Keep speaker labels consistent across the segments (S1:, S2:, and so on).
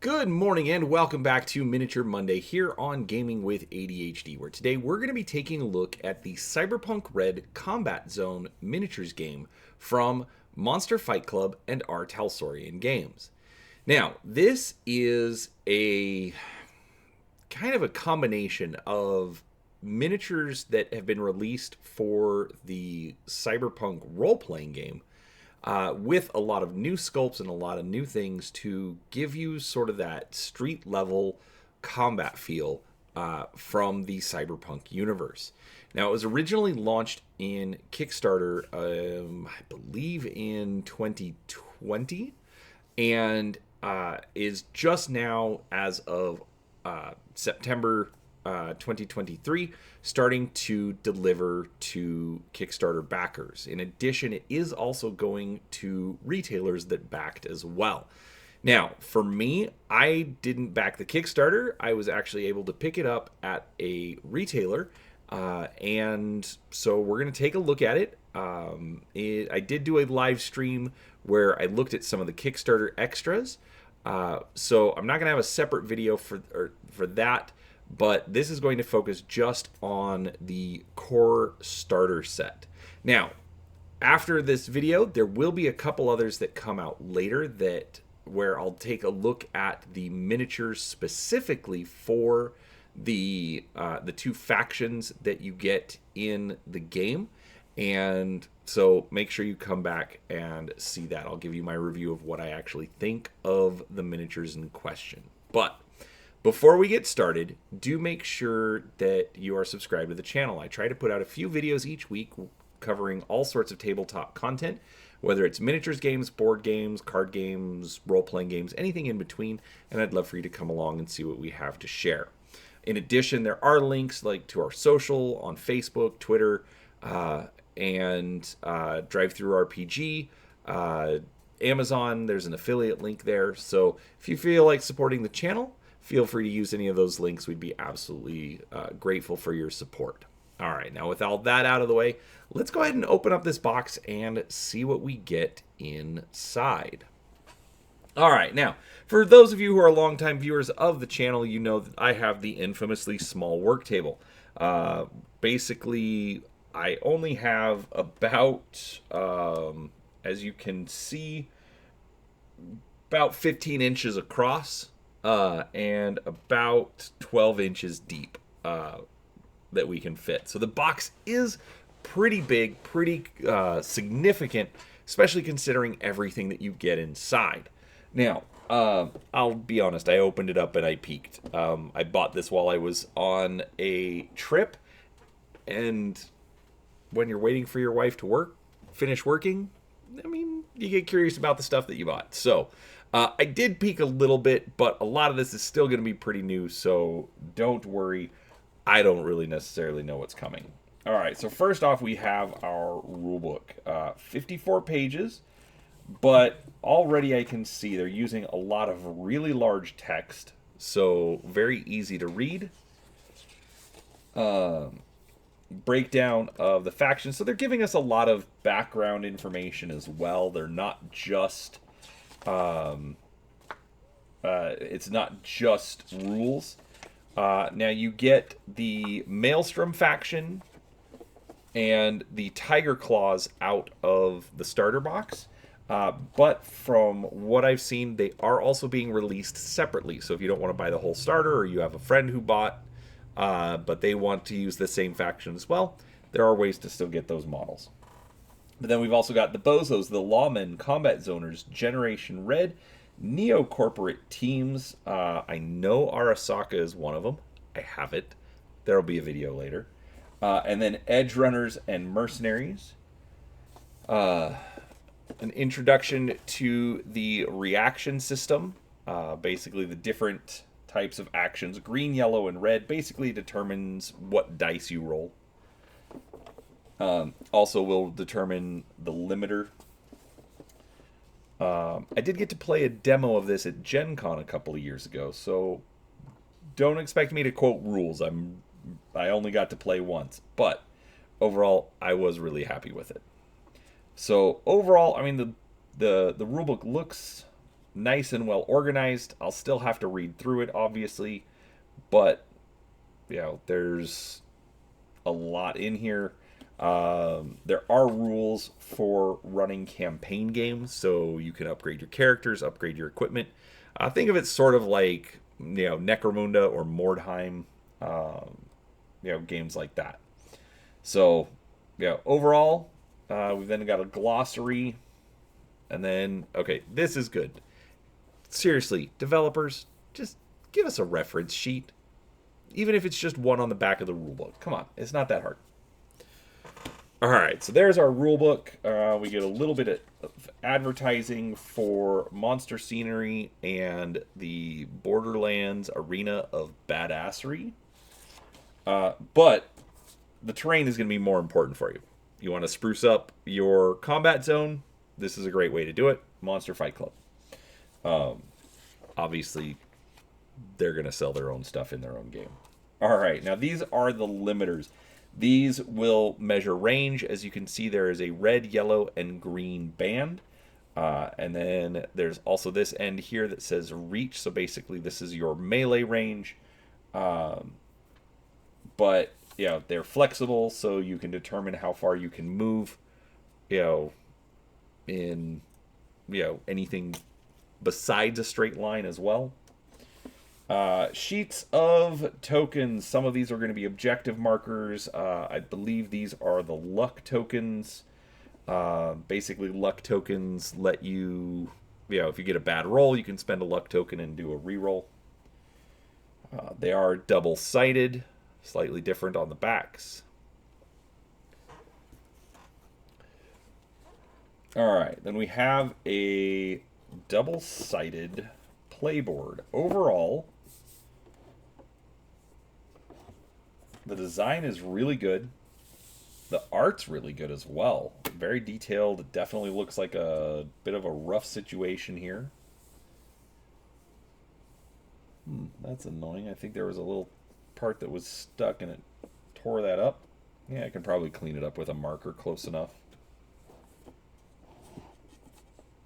S1: Good morning and welcome back to Miniature Monday here on Gaming with ADHD, where today we're going to be taking a look at the Cyberpunk Red Combat Zone miniatures game from Monster Fight Club and our Talsorian games. Now, this is a kind of a combination of miniatures that have been released for the Cyberpunk role-playing game, with a lot of new sculpts and a lot of new things to give you sort of that street level combat feel from the Cyberpunk universe. Now, it was originally launched in Kickstarter, I believe in 2020, and is just now, as of September 2023, starting to deliver to Kickstarter backers. In addition, it is also going to retailers that backed as well. Now, for me, I didn't back the Kickstarter. I was actually able to pick it up at a retailer, and so we're going to take a look at it. I did do a live stream where I looked at some of the Kickstarter extras, so I'm not going to have a separate video for that. But this is going to focus just on the core starter set. Now, after this video, there will be a couple others that come out later where I'll take a look at the miniatures specifically for the two factions that you get in the game. And so make sure you come back and see that. I'll give you my review of what I actually think of the miniatures in question. But before we get started, do make sure that you are subscribed to the channel. I try to put out a few videos each week covering all sorts of tabletop content, whether it's miniatures games, board games, card games, role-playing games, anything in between, and I'd love for you to come along and see what we have to share. In addition, there are links like to our social on Facebook, Twitter, and DriveThruRPG, Amazon. There's an affiliate link there. So if you feel like supporting the channel, feel free to use any of those links. We'd be absolutely grateful for your support. All right, now with all that out of the way, let's go ahead and open up this box and see what we get inside. All right, now, for those of you who are longtime viewers of the channel, you know that I have the infamously small work table. Basically, I only have about, as you can see, about 15 inches across. And about 12 inches deep that we can fit. So the box is pretty big, pretty significant, especially considering everything that you get inside. Now, I'll be honest, I opened it up and I peeked. I bought this while I was on a trip, and when you're waiting for your wife to finish working, I mean, you get curious about the stuff that you bought. So I did peek a little bit, but a lot of this is still going to be pretty new, so don't worry. I don't really necessarily know what's coming. All right, so first off, we have our rulebook. 54 pages, but already I can see they're using a lot of really large text, so very easy to read. Breakdown of the factions. So they're giving us a lot of background information as well. They're not just it's not just rules. Now you get the Maelstrom faction and the Tiger Claws out of the starter box. But from what I've seen, they are also being released separately. So if you don't want to buy the whole starter, or you have a friend who bought, but they want to use the same faction as well, there are ways to still get those models. But then we've also got the Bozos, the Lawmen, Combat Zoners, Generation Red, Neo-Corporate Teams. I know Arasaka is one of them. I have it. There'll be a video later. And then Edge Runners and Mercenaries. An introduction to the reaction system. Basically the different types of actions. Green, yellow, and red basically determines what dice you roll. Also will determine the limiter. I did get to play a demo of this at Gen Con a couple of years ago, so don't expect me to quote rules. I only got to play once, but overall, I was really happy with it. So overall, I mean, the rulebook looks nice and well organized. I'll still have to read through it, obviously, but there's a lot in here. There are rules for running campaign games, so you can upgrade your characters, upgrade your equipment. Think of it sort of like Necromunda or Mordheim, games like that. So, overall, we've then got a glossary, and then this is good. Seriously, developers, just give us a reference sheet, even if it's just one on the back of the rulebook. Come on, it's not that hard. All right, so there's our rulebook. We get a little bit of advertising for monster scenery and the Borderlands Arena of Badassery. But the terrain is going to be more important for you. You want to spruce up your combat zone? This is a great way to do it. Monster Fight Club. Obviously, they're going to sell their own stuff in their own game. All right, now these are the limiters. These will measure range. As you can see, there is a red, yellow, and green band. And then there's also this end here that says reach. So basically, this is your melee range. But, they're flexible, so you can determine how far you can move, in, anything besides a straight line as well. Sheets of tokens. Some of these are going to be objective markers. I believe these are the luck tokens. Basically, luck tokens let you, if you get a bad roll, you can spend a luck token and do a reroll. They are double-sided, slightly different on the backs. All right, then we have a double-sided playboard. Overall, the design is really good. The art's really good as well. Very detailed. It definitely looks like a bit of a rough situation here. That's annoying. I think there was a little part that was stuck and it tore that up. Yeah, I can probably clean it up with a marker close enough.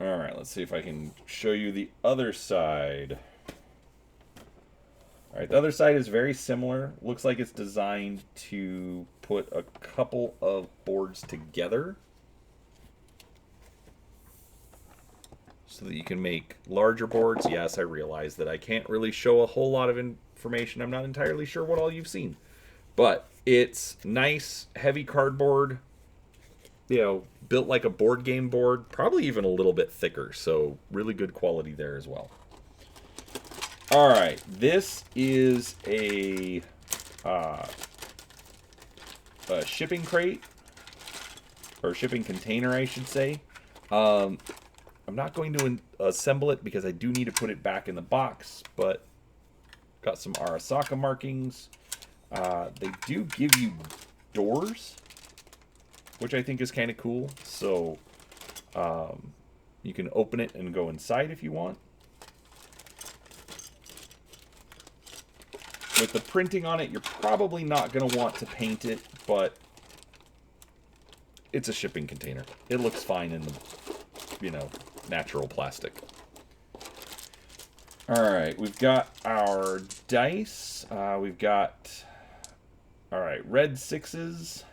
S1: Alright, let's see if I can show you the other side. Alright, the other side is very similar. Looks like it's designed to put a couple of boards together so that you can make larger boards. Yes, I realize that I can't really show a whole lot of information. I'm not entirely sure what all you've seen. But it's nice, heavy cardboard, built like a board game board, probably even a little bit thicker, so really good quality there as well. All right, this is a shipping crate, or shipping container, I should say. I'm not going to assemble it because I do need to put it back in the box, but got some Arasaka markings. They do give you doors, which I think is kind of cool. So you can open it and go inside if you want. With the printing on it, you're probably not going to want to paint it, but it's a shipping container. It looks fine in the, natural plastic. All right, we've got our dice. We've got, red 6s.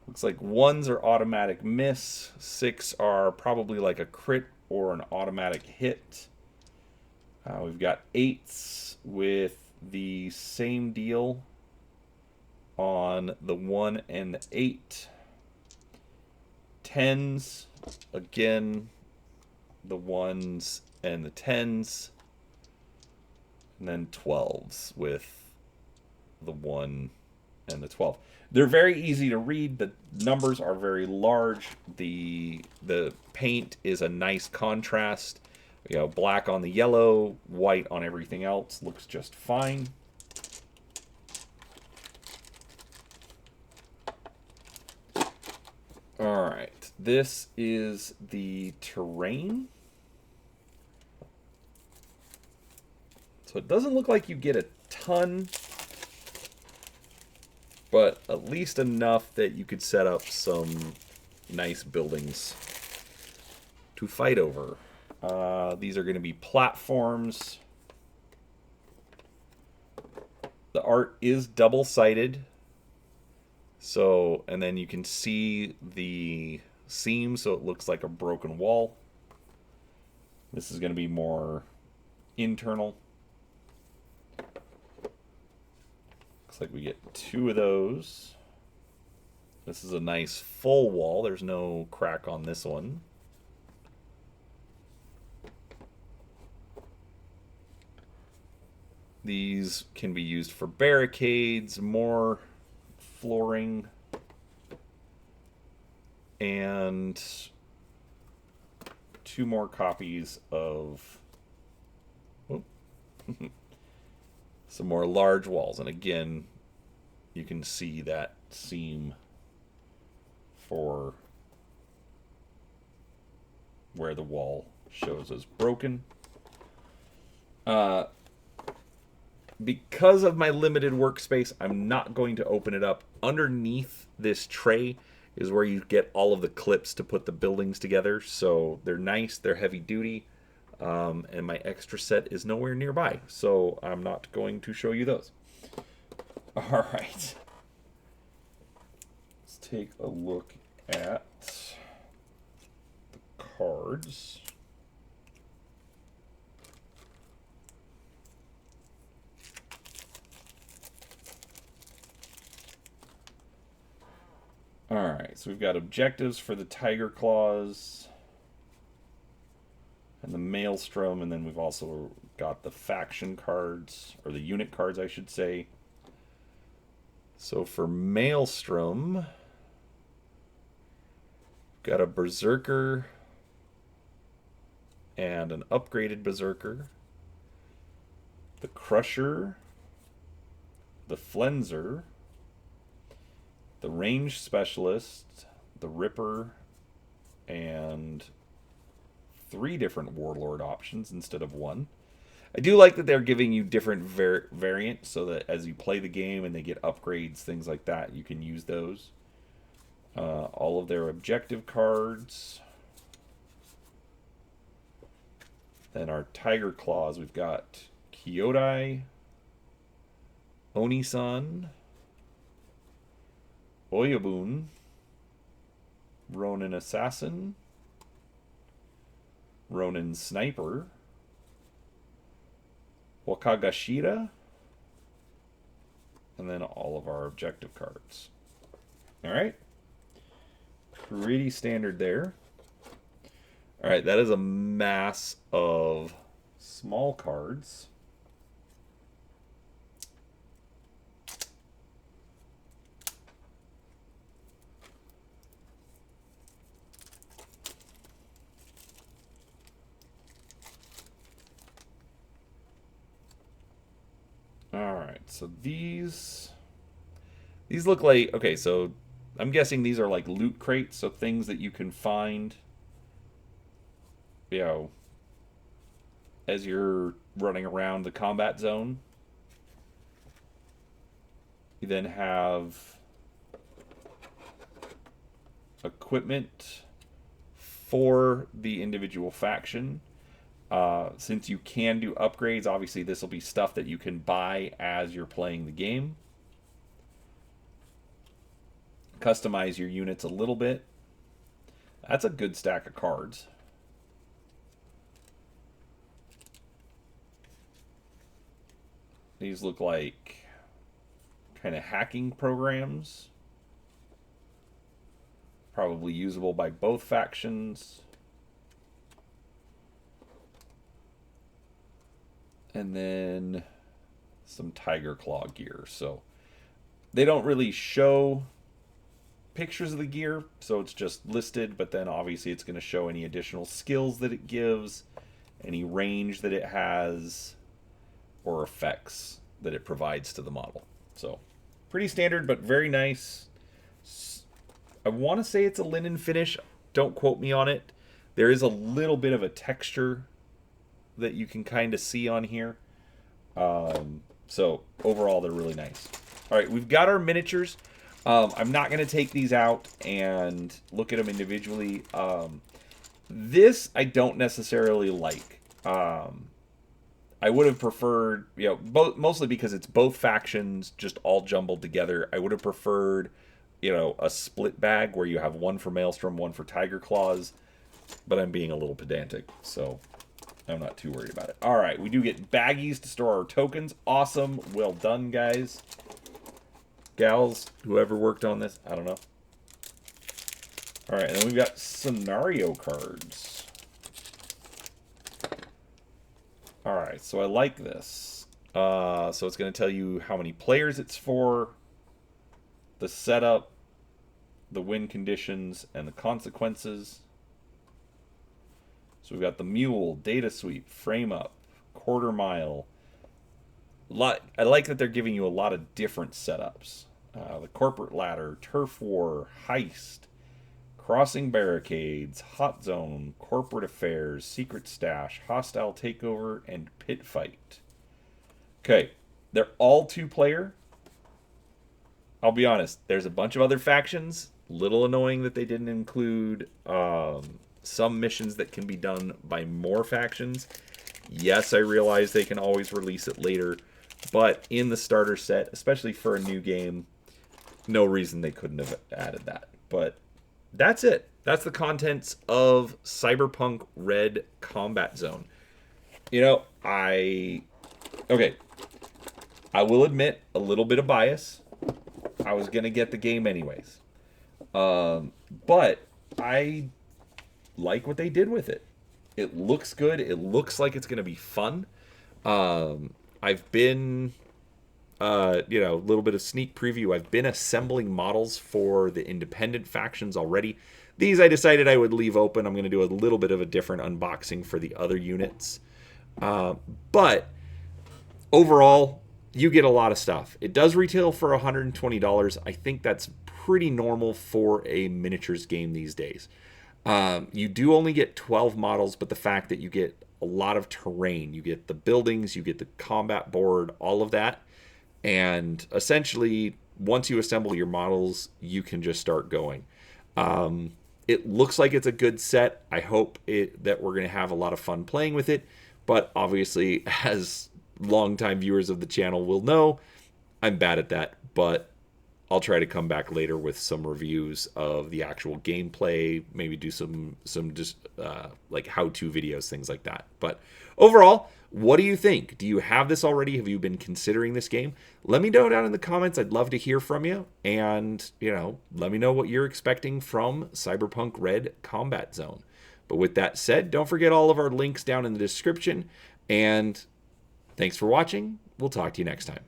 S1: Looks like 1s are automatic miss. 6 are probably like a crit or an automatic hit. We've got 8s with the same deal on the 1 and the 8. 10s, again, the 1s and the 10s. And then 12s with the 1 and the 12. They're very easy to read. The numbers are very large. The paint is a nice contrast. Black on the yellow, white on everything else. Looks just fine. All right, this is the terrain. So it doesn't look like you get a ton, but at least enough that you could set up some nice buildings to fight over. These are going to be platforms. The art is double-sided. So, and then you can see the seam, so it looks like a broken wall. This is going to be more internal. Looks like we get 2 of those. This is a nice full wall. There's no crack on this one. These can be used for barricades, more flooring, and 2 more copies of some more large walls. And again, you can see that seam for where the wall shows as broken. Because of my limited workspace, I'm not going to open it up. Underneath this tray is where you get all of the clips to put the buildings together. So they're nice, they're heavy duty, and my extra set is nowhere nearby. So I'm not going to show you those. All right. Let's take a look at the cards. Alright, so we've got objectives for the Tiger Claws and the Maelstrom, and then we've also got the faction cards, or the unit cards, I should say. So for Maelstrom, we've got a Berserker and an upgraded Berserker, the Crusher, the Flenser, the Range Specialist, the Ripper, and 3 different Warlord options instead of 1. I do like that they're giving you different variants so that as you play the game and they get upgrades, things like that, you can use those. All of their objective cards. Then our Tiger Claws, we've got Kyodai, Onisan, Oyabun, Ronin Assassin, Ronin Sniper, Wakagashira, and then all of our objective cards. Alright. Pretty standard there. Alright, that is a mass of small cards. Alright, so these look like, okay, so I'm guessing these are like loot crates, so things that you can find, you know, as you're running around the combat zone. You then have equipment for the individual faction. Since you can do upgrades, obviously this will be stuff that you can buy as you're playing the game. Customize your units a little bit. That's a good stack of cards. These look like kind of hacking programs. Probably usable by both factions. And then some Tiger Claw gear. So they don't really show pictures of the gear, so it's just listed, but then obviously it's going to show any additional skills that it gives, any range that it has, or effects that it provides to the model. So pretty standard, but very nice. I want to say it's a linen finish. Don't quote me on it. There is a little bit of a texture that you can kind of see on here. So overall, they're really nice. All right, we've got our miniatures. I'm not going to take these out and look at them individually. This I don't necessarily like. I would have preferred, mostly because it's both factions just all jumbled together. I would have preferred, a split bag where you have one for Maelstrom, one for Tiger Claws. But I'm being a little pedantic, so I'm not too worried about it. All right, we do get baggies to store our tokens. Awesome. Well done, guys. Gals, whoever worked on this, I don't know. All right, and then we've got scenario cards. All right, so I like this. So it's going to tell you how many players it's for, the setup, the win conditions, and the consequences. So we've got the mule, data sweep, frame up, quarter mile. I like that they're giving you a lot of different setups. The corporate ladder, turf war, heist, crossing barricades, hot zone, corporate affairs, secret stash, hostile takeover, and pit fight. Okay, they're all 2-player. I'll be honest, there's a bunch of other factions. Little annoying that they didn't include some missions that can be done by more factions. Yes, I realize they can always release it later, but in the starter set, especially for a new game, no reason they couldn't have added that. But that's it. That's the contents of Cyberpunk Red Combat Zone. I will admit a little bit of bias. I was going to get the game anyways. But I like what they did with it. It looks good. It looks like it's going to be fun. I've been, a little bit of sneak preview. I've been assembling models for the independent factions already. These I decided I would leave open. I'm going to do a little bit of a different unboxing for the other units. But overall, you get a lot of stuff. It does retail for $120. I think that's pretty normal for a miniatures game these days. You do only get 12 models, but the fact that you get a lot of terrain, you get the buildings, you get the combat board, all of that. And essentially, once you assemble your models, you can just start going. It looks like it's a good set. I hope that we're going to have a lot of fun playing with it. But obviously, as longtime viewers of the channel will know, I'm bad at that. But I'll try to come back later with some reviews of the actual gameplay, maybe do some just like how-to videos, things like that. But overall, what do you think? Do you have this already? Have you been considering this game? Let me know down in the comments. I'd love to hear from you. And, let me know what you're expecting from Cyberpunk Red Combat Zone. But with that said, don't forget all of our links down in the description. And thanks for watching. We'll talk to you next time.